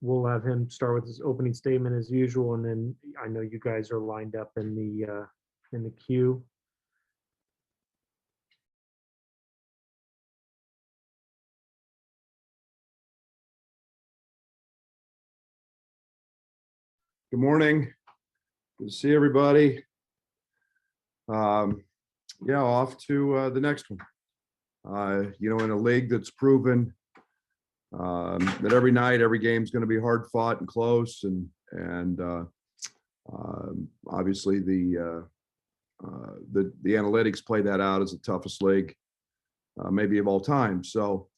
we'll have him start with his opening statement as usual, and then I know you guys are lined up in the queue. Good morning. Good to see everybody. Yeah, off to the next one. In a league that's proven that every night, every game is going to be hard fought and close, and obviously the analytics play that out as the toughest league maybe of all time. So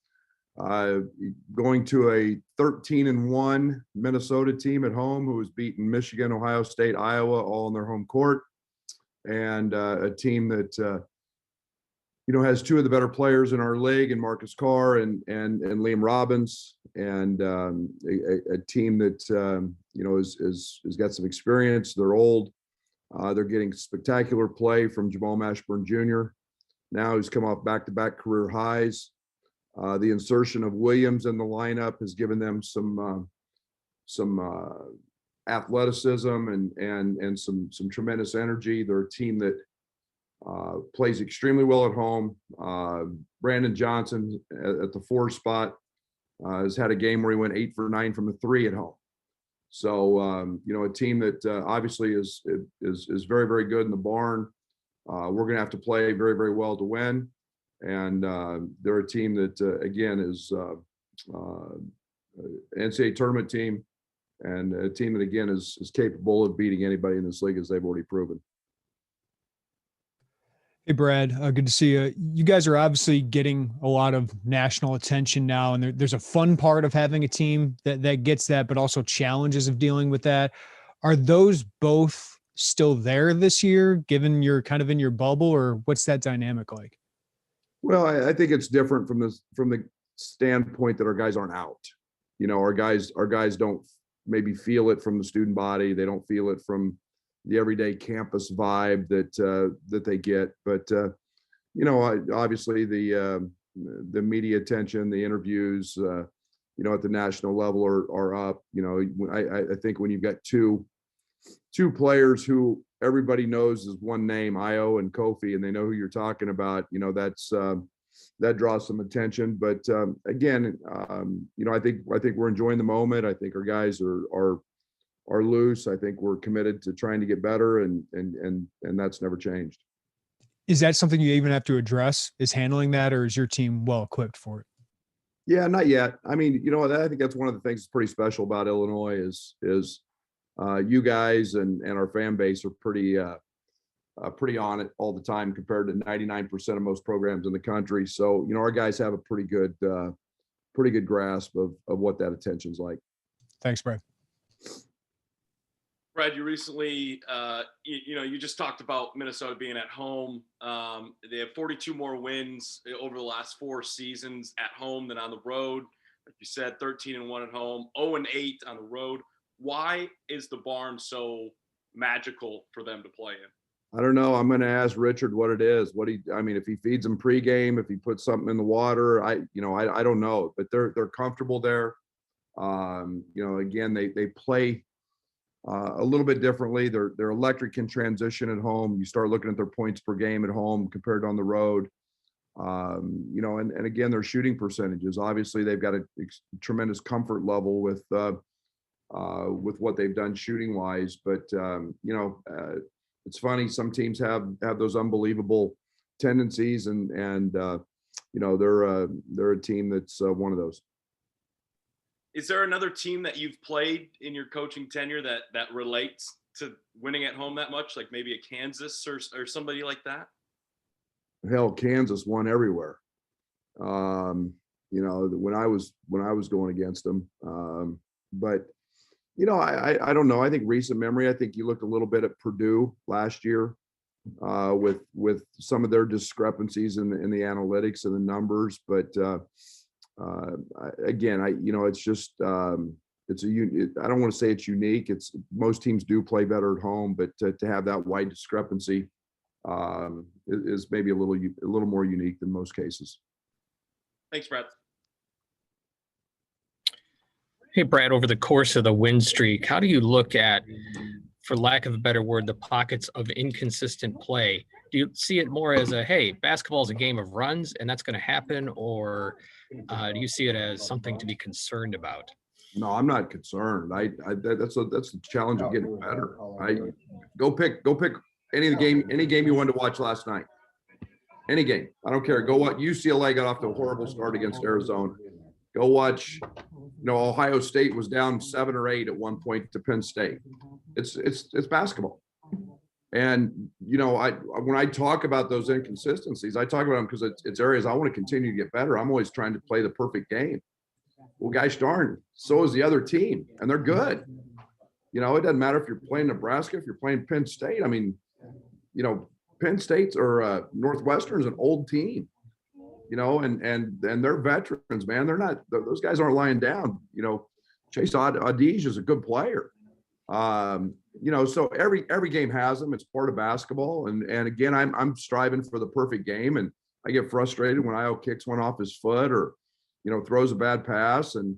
going to a 13-1 Minnesota team at home who has beaten Michigan, Ohio State, Iowa, all on their home court, and a team that has two of the better players in our league, and Marcus Carr and Liam Robbins, and a team that has got some experience. They're old. They're getting spectacular play from Jamal Mashburn Jr. Now he's come off back-to-back career highs. The insertion of Williams in the lineup has given them some athleticism and some tremendous energy. They're a team that plays extremely well at home. Brandon Johnson at the 4 spot has had a game where he went 8 for 9 from the 3 at home. So a team that obviously is very, very good in the barn. We're going to have to play very, very well to win. And they're a team that, again, is NCAA tournament team, and a team that, again, is capable of beating anybody in this league, as they've already proven. Hey, Brad, good to see you. You guys are obviously getting a lot of national attention now, and there's a fun part of having a team that gets that, but also challenges of dealing with that. Are those both still there this year, given you're kind of in your bubble, or what's that dynamic like? Well, I think it's different from the standpoint that our guys aren't out. Our guys don't maybe feel it from the student body. They don't feel it from the everyday campus vibe that they get. But obviously the media attention, the interviews, at the national level are up. I think when you've got two players who everybody knows is one name, Io and Kofi, and they know who you're talking about, that draws some attention. But again, I think we're enjoying the moment. I think our guys are loose. I think we're committed to trying to get better, and that's never changed. Is that something you even have to address, is handling that, or is your team well equipped for it? Yeah, not yet. I mean, I think that's one of the things that's pretty special about Illinois is you guys and our fan base are pretty on it all the time compared to 99% of most programs in the country. So, our guys have a pretty good grasp of what that attention's like. Thanks, Brad. Brad, you recently, you just talked about Minnesota being at home. They have 42 more wins over the last 4 seasons at home than on the road. Like you said, 13-1 at home, 0-8 on the road. Why is the barn so magical for them to play in? I don't know. I'm going to ask Richard what it is. If he feeds them pregame, if he puts something in the water, I don't know. But they're comfortable there. Again, they play a little bit differently. They're electric in transition at home. You start looking at their points per game at home compared to on the road. And again, their shooting percentages. Obviously, they've got a tremendous comfort level with what they've done shooting wise. But it's funny. Some teams have those unbelievable tendencies, and they're a team that's one of those. Is there another team that you've played in your coaching tenure that relates to winning at home that much, like maybe a Kansas or somebody like that? Hell, Kansas won everywhere. When I was going against them. But I don't know. I think recent memory, I think you looked a little bit at Purdue last year with some of their discrepancies in the analytics and the numbers. But again, it's just I don't want to say it's unique. It's most teams do play better at home, but to have that wide discrepancy is maybe a little more unique than most cases. Thanks, Brett. Hey, Brad, over the course of the win streak, how do you look at, for lack of a better word, the pockets of inconsistent play? Do you see it more as a, hey, basketball is a game of runs and that's going to happen? Or do you see it as something to be concerned about? No, I'm not concerned. That's the challenge of getting better. Go pick any game you wanted to watch last night. Any game. I don't care. Go watch. UCLA got off to a horrible start against Arizona. Go watch. Ohio State was down 7 or 8 at one point to Penn State. It's basketball. And when I talk about those inconsistencies, I talk about them because it's areas I want to continue to get better. I'm always trying to play the perfect game. Well, gosh darn, so is the other team, and they're good. It doesn't matter if you're playing Nebraska, if you're playing Penn State. I mean, Penn State's or Northwestern's an old team, and they're veterans, man. They're not; those guys aren't lying down. Chase Audige is a good player. So every game has them. It's part of basketball, and again, I'm striving for the perfect game, and I get frustrated when Io kicks one off his foot or throws a bad pass, and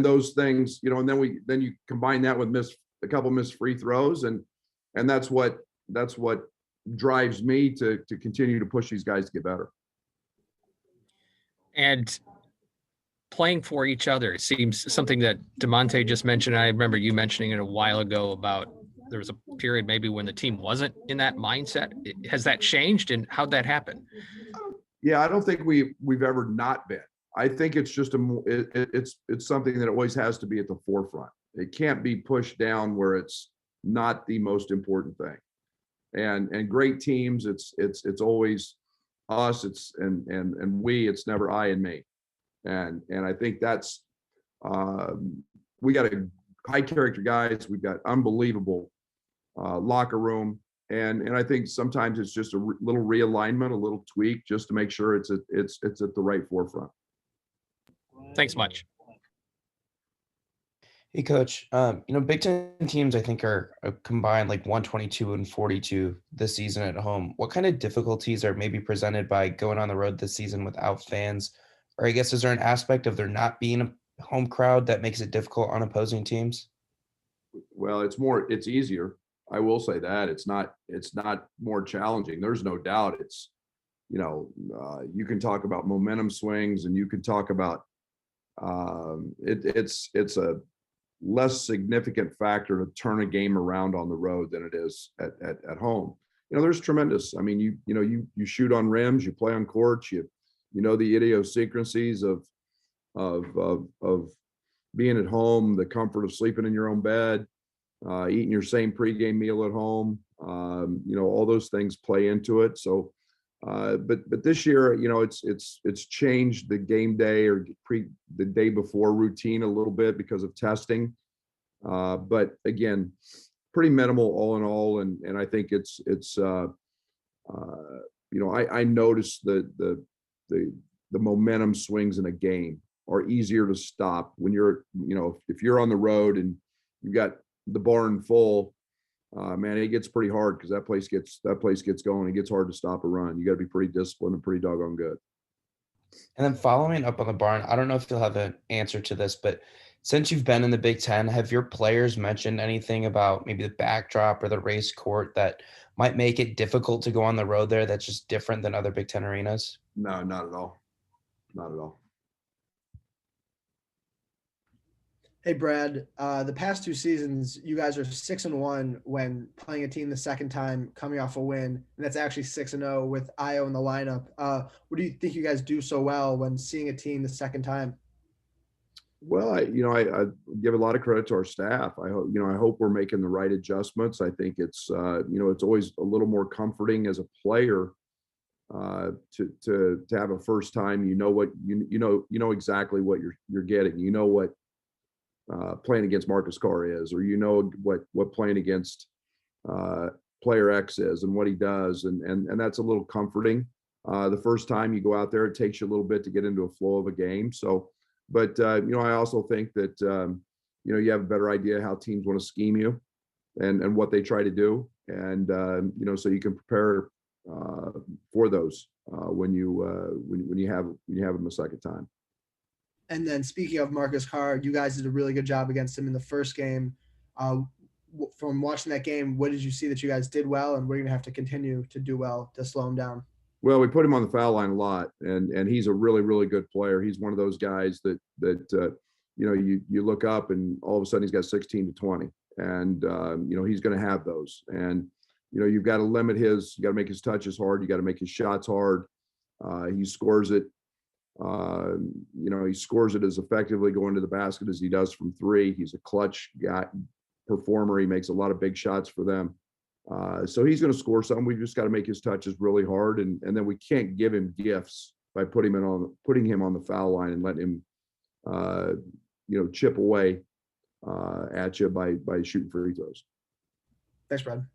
those things, and then you combine that with a couple missed free throws, and that's what drives me to continue to push these guys to get better. And playing for each other seems something that DeMonte just mentioned. I remember you mentioning it a while ago about there was a period maybe when the team wasn't in that mindset. Has that changed, and how'd that happen? Yeah, I don't think we've ever not been. I think it's just it's something that always has to be at the forefront. It can't be pushed down where it's not the most important thing. And great teams, it's always us. And we. It's never I and me. And I think that's we got a high character guys. We've got unbelievable locker room. And I think sometimes it's just a little realignment, a little tweak, just to make sure it's at the right forefront. Thanks much. Hey, Coach. Big Ten teams, I think, are combined like 122 and 42 this season at home. What kind of difficulties are maybe presented by going on the road this season without fans? Or I guess, is there an aspect of there not being a home crowd that makes it difficult on opposing teams? Well, it's easier. I will say that it's not more challenging. There's no doubt. It's, you can talk about momentum swings, and you can talk about it's a less significant factor to turn a game around on the road than it is at home. There's tremendous. I mean, you shoot on rims, you play on courts, you the idiosyncrasies of being at home, the comfort of sleeping in your own bed, eating your same pregame meal at home. All those things play into it. So, but this year, it's changed the game day or the day before routine a little bit because of testing. But again, pretty minimal all in all. And I think I noticed the momentum swings in a game are easier to stop when you're, if you're on the road and you've got the barn full, man, it gets pretty hard because that place gets going. It gets hard to stop a run. You got to be pretty disciplined and pretty doggone good. And then following up on the barn, I don't know if you'll have an answer to this, but since you've been in the Big Ten, have your players mentioned anything about maybe the backdrop or the race court that might make it difficult to go on the road there that's just different than other Big Ten arenas? No, not at all. Not at all. Hey, Brad, the past 2 seasons, you guys are 6-1 when playing a team the second time, coming off a win, and that's actually 6-0 with Io in the lineup. What do you think you guys do so well when seeing a team the second time? Well, I give a lot of credit to our staff. I hope we're making the right adjustments. I think it's always a little more comforting as a player to have a first time. You know exactly what you're getting. You know what playing against Marcus Carr is, or what playing against player X is and what he does, and that's a little comforting. The first time you go out there, it takes you a little bit to get into a flow of a game. So, but I also think that you have a better idea how teams want to scheme you and what they try to do, and so you can prepare for those when you have them a second time. And then speaking of Marcus Carr, you guys did a really good job against him in the first game. From watching that game, what did you see that you guys did well, and we're going to have to continue to do well to slow him down? Well, we put him on the foul line a lot, and he's a really, really good player. He's one of those guys that you look up and all of a sudden he's got 16 to 20, and he's going to have those. And you've got to you got to make his touches hard, you got to make his shots hard. He scores it. He scores it as effectively going to the basket as he does from three. He's a clutch guy, performer. He makes a lot of big shots for them. So he's going to score something. We've just got to make his touches really hard, and then we can't give him gifts by putting him on the foul line and letting him chip away at you by shooting free throws. Thanks, Brad.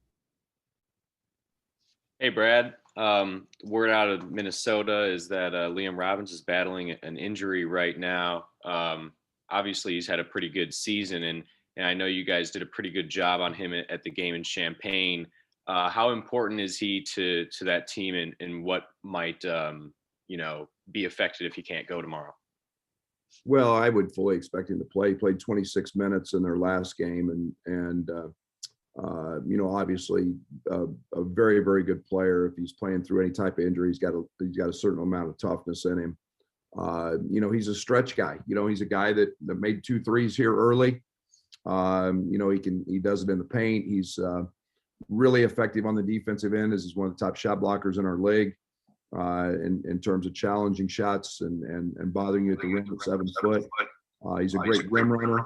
Hey, Brad. Word out of Minnesota is that Liam Robbins is battling an injury right now. Obviously, he's had a pretty good season, and I know you guys did a pretty good job on him at the game in Champaign. How important is he to that team, and what might be affected if he can't go tomorrow? Well, I would fully expect him to play. He played 26 minutes in their last game, and obviously a very, very good player. If he's playing through any type of injury, he's got a certain amount of toughness in him. He's a stretch guy. He's a guy that made 2 threes here early. He does it in the paint. He's really effective on the defensive end, as he's one of the top shot blockers in our league in terms of challenging shots and bothering you at the rim at 7 foot. He's a great rim runner.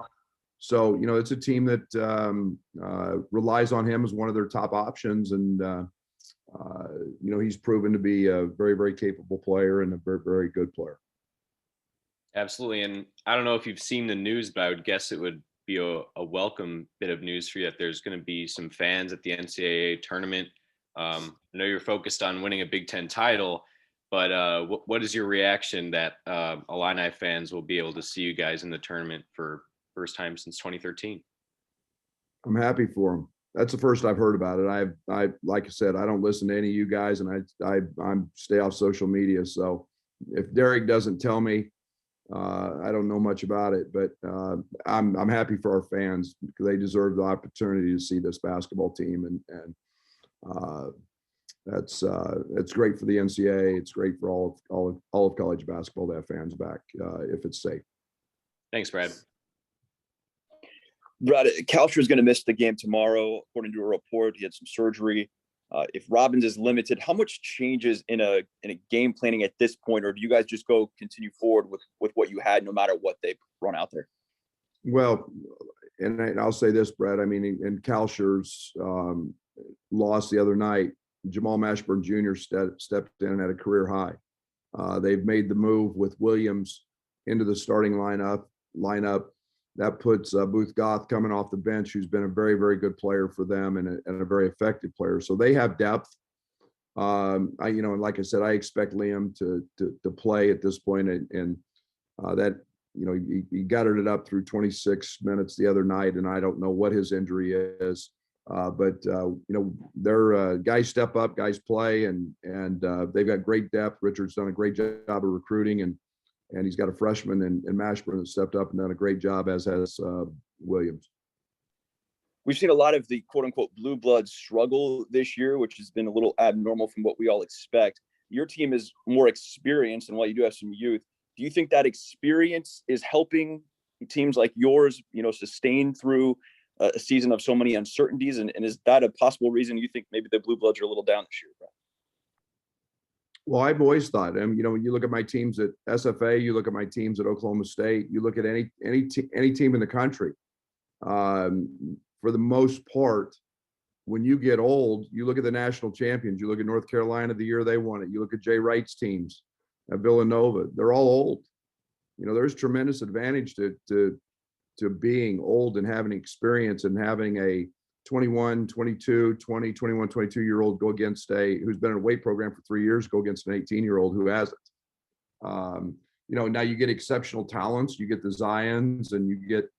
So, it's a team that relies on him as one of their top options. And, he's proven to be a very, very capable player and a very, very good player. Absolutely. And I don't know if you've seen the news, but I would guess it would be a welcome bit of news for you that there's going to be some fans at the NCAA tournament. I know you're focused on winning a Big Ten title, but what is your reaction that Illini fans will be able to see you guys in the tournament for first time since 2013? I'm happy for him. That's the first I've heard about it. I like I said, I don't listen to any of you guys, and I stay off social media. So if Derek doesn't tell me, I don't know much about it, but I'm happy for our fans because they deserve the opportunity to see this basketball team, and that's great for the NCAA. It's great for all of college basketball to have fans back if it's safe. Thanks, Brad. Brad, Kalsher is going to miss the game tomorrow, according to a report. He had some surgery. If Robbins is limited, how much changes in a game planning at this point, or do you guys just continue forward with what you had, no matter what they run out there? Well, and I'll say this, Brad. I mean, in Kalsher's loss the other night, Jamal Mashburn Jr. stepped in at a career high. They've made the move with Williams into the starting lineup. That puts Booth Goth coming off the bench, who's been a very, very good player for them and a very effective player. So they have depth. And like I said, I expect Liam to play at this point, and that he gutted it up through 26 minutes the other night, and I don't know what his injury is. But their guys step up, guys play, and they've got great depth. Richard's done a great job of recruiting, and he's got a freshman in Mashburn that stepped up and done a great job, as has Williams. We've seen a lot of the quote unquote blue bloods struggle this year, which has been a little abnormal from what we all expect. Your team is more experienced, and while you do have some youth, do you think that experience is helping teams like yours, sustain through a season of so many uncertainties? And is that a possible reason you think maybe the blue bloods are a little down this year, bro? Well, I've always thought, when you look at my teams at SFA, you look at my teams at Oklahoma State, you look at any team in the country. For the most part, when you get old, you look at the national champions. You look at North Carolina the year they won it. You look at Jay Wright's teams at Villanova. They're all old. There's tremendous advantage to being old and having experience and having a 21, 22, 20, 21, 22-year-old go against who's been in a weight program for 3 years, go against an 18-year-old who hasn't. Now you get exceptional talents, you get the Zions, and you get,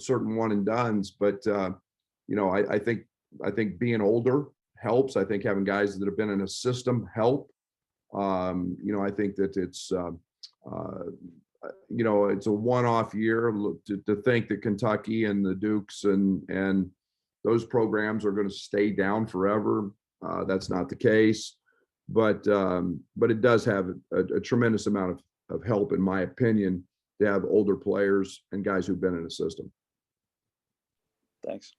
certain one and dones. But, I think being older helps. I think having guys that have been in a system help. I think that It's a one-off year. To think that Kentucky and the Dukes and those programs are going to stay down forever. That's not the case, but it does have a tremendous amount of help, in my opinion, to have older players and guys who've been in the system. Thanks.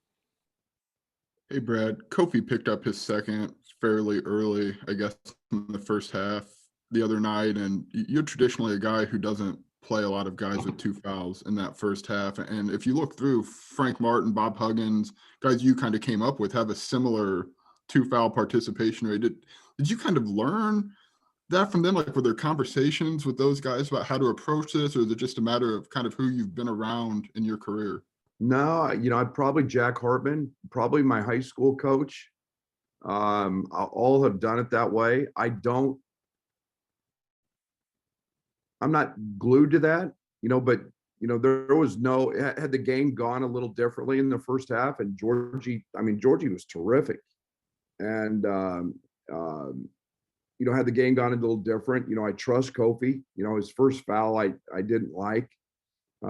Hey, Brad. Kofi picked up his second fairly early, I guess, in the first half the other night. And you're traditionally a guy who doesn't play a lot of guys with 2 fouls in that first half. And if you look through, Frank Martin, Bob Huggins, guys you kind of came up with have a similar 2 foul participation rate. Did you kind of learn that from them? Like, were there conversations with those guys about how to approach this, or is it just a matter of kind of who you've been around in your career? No, I'd probably Jack Hartman, probably my high school coach. All have done it that way. I'm not glued to that, but there was had the game gone a little differently in the first half, and Georgie was terrific. And, had the game gone a little different, I trust Kofi. His first foul I didn't like.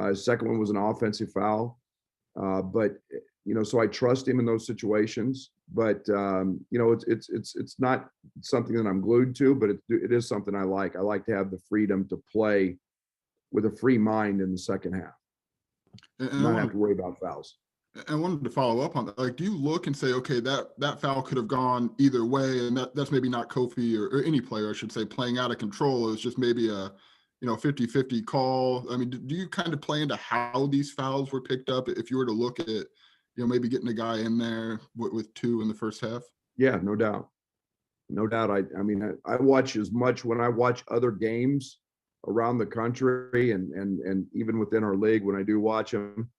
His second one was an offensive foul. But so I trust him in those situations. But it's not something that I'm glued to, but it is something I like. I like to have the freedom to play with a free mind in the second half, and not have to worry about fouls. I wanted to follow up on that. Like, do you look and say, okay, that foul could have gone either way, and that's maybe not Kofi or any player, I should say, playing out of control. It's just maybe a 50-50 call. I mean, do you kind of play into how these fouls were picked up if you were to look at, maybe getting a guy in there with 2 in the first half? Yeah, no doubt. No doubt. I watch as much when I watch other games around the country and even within our league, when I do watch them,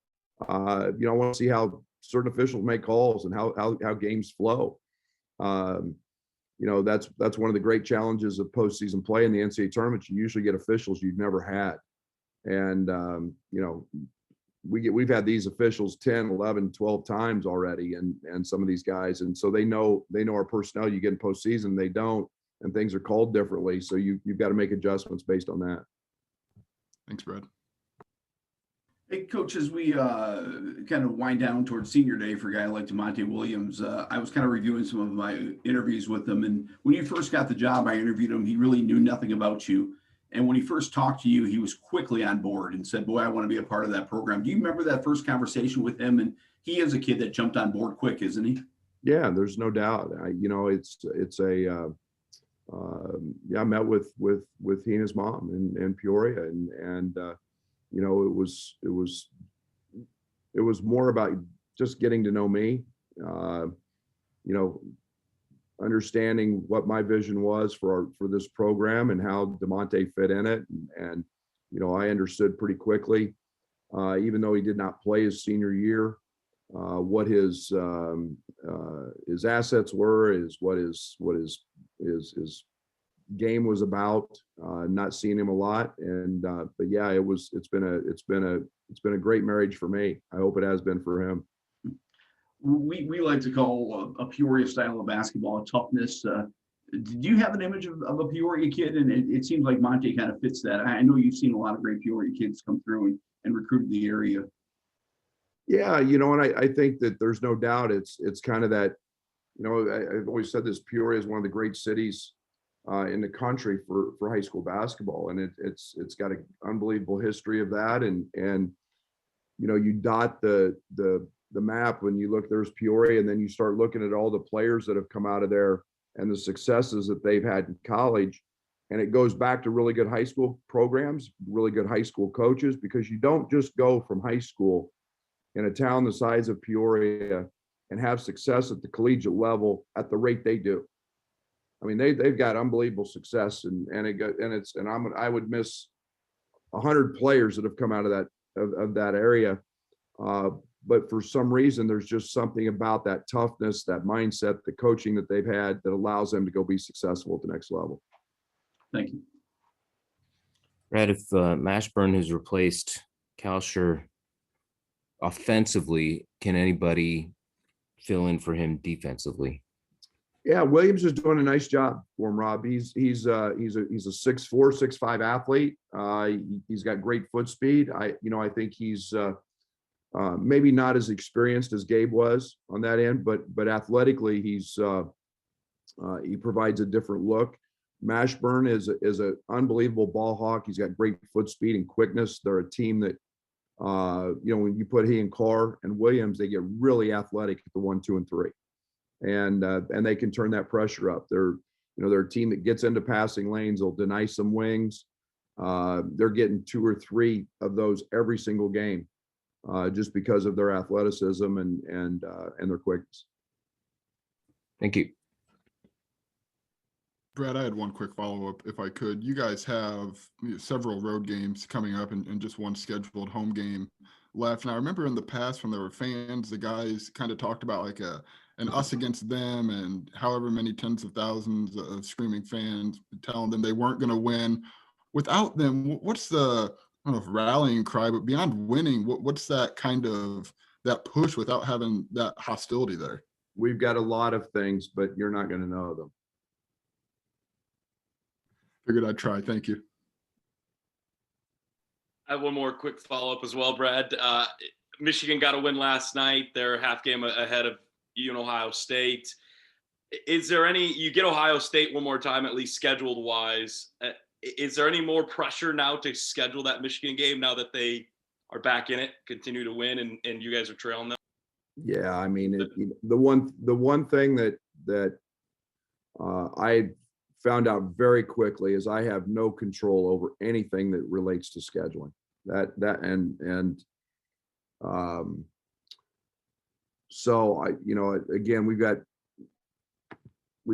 I want to see how certain officials make calls and how games flow. That's one of the great challenges of postseason play in the NCAA tournament. You usually get officials you've never had. And, we've had these officials 10, 11, 12 times already, and some of these guys. And so they know our personnel. You get in postseason, they don't, and things are called differently. So you've got to make adjustments based on that. Thanks, Brad. Hey, Coach, as we kind of wind down towards senior day for a guy like DeMonte Williams, I was kind of reviewing some of my interviews with him. And when you first got the job, I interviewed him. He really knew nothing about you. And when he first talked to you, he was quickly on board and said, boy, I want to be a part of that program. Do you remember that first conversation with him? And he is a kid that jumped on board quick, isn't he? Yeah, there's no doubt. I met with he and his mom in Peoria, and it was more about just getting to know me, understanding what my vision was for this program and how DeMonte fit in it. And I understood pretty quickly, even though he did not play his senior year, what his assets were, what his game was about. Not seeing him a lot, but yeah, it's been a great marriage for me. I hope it has been for him. We like to call a Peoria style of basketball a toughness. Do you have an image of a Peoria kid? And it seems like Monte kind of fits that. I know you've seen a lot of great Peoria kids come through and recruited the area. Yeah, and I think that there's no doubt it's kind of that, I've always said this, Peoria is one of the great cities in the country for high school basketball. And it's got an unbelievable history of that. And you dot the map when you look, there's Peoria, and then you start looking at all the players that have come out of there and the successes that they've had in college. And it goes back to really good high school programs, really good high school coaches, because you don't just go from high school in a town the size of Peoria and have success at the collegiate level at the rate they do. I mean, they've got unbelievable success, I would miss 100 players that have come out of that area. But for some reason, there's just something about that toughness, that mindset, the coaching that they've had that allows them to go be successful at the next level. Thank you. Brad, if Mashburn has replaced Kalsher offensively, can anybody fill in for him defensively? Yeah, Williams is doing a nice job for him, Rob. He's a 6'4", 6'5" athlete. He's got great foot speed. I think he's maybe not as experienced as Gabe was on that end, but athletically he provides a different look. Mashburn is an unbelievable ball hawk. He's got great foot speed and quickness. They're a team that when you put he and Carr and Williams, they get really athletic at the 1, 2, and 3. And they can turn that pressure up. They're a team that gets into passing lanes. They'll deny some wings. They're getting 2 or 3 of those every single game, just because of their athleticism and their quickness. Thank you. Brad, I had one quick follow-up, if I could. You guys have several road games coming up and just one scheduled home game left. And I remember in the past when there were fans, the guys kind of talked about like an us against them and however many tens of thousands of screaming fans telling them they weren't going to win. Without them, what's the, I don't know if rallying cry, but beyond winning, what's that kind of that push without having that hostility there? We've got a lot of things, but you're not going to know them. Figured I'd try. Thank you. I have one more quick follow-up as well, Brad. Michigan got a win last night. They're a half game ahead of Ohio State. Is there any, you get Ohio State one more time, at least scheduled wise. Is there any more pressure now to schedule that Michigan game now that they are back in it, continue to win, and you guys are trailing them? Yeah, I mean, the one thing that I found out very quickly is I have no control over anything that relates to scheduling. So again, we've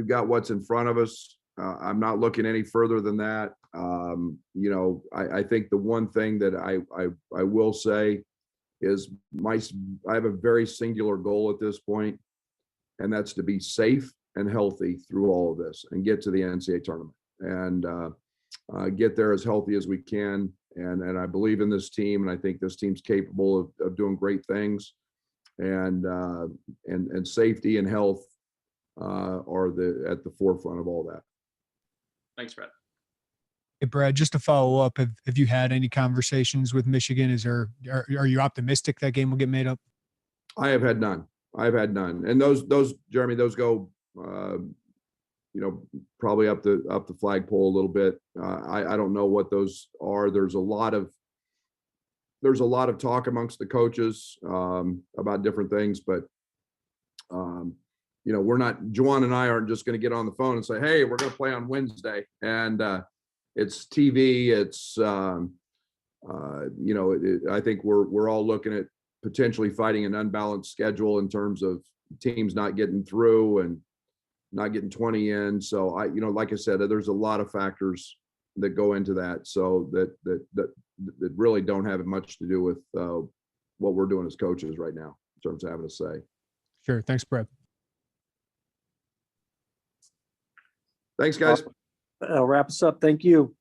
got what's in front of us. I'm not looking any further than that. I think the one thing that I will say is I have a very singular goal at this point, and that's to be safe and healthy through all of this and get to the NCAA tournament and get there as healthy as we can. And I believe in this team, and I think this team's capable of doing great things. And safety and health are at the forefront of all that. Thanks, Brad. Hey, Brad, just to follow up, have you had any conversations with Michigan? Are you optimistic that game will get made up? I have had none. And those Jeremy, those go probably up the flagpole a little bit. I don't know what those are. There's a lot of talk amongst the coaches about different things, but Juwan and I aren't just going to get on the phone and say, hey, we're going to play on Wednesday. And it's TV. It's I think we're all looking at potentially fighting an unbalanced schedule in terms of teams not getting through and not getting 20 in. So like I said, there's a lot of factors that go into that. So that really don't have much to do with what we're doing as coaches right now in terms of having a say. Sure. Thanks, Brad. Thanks, guys. That'll wrap us up. Thank you.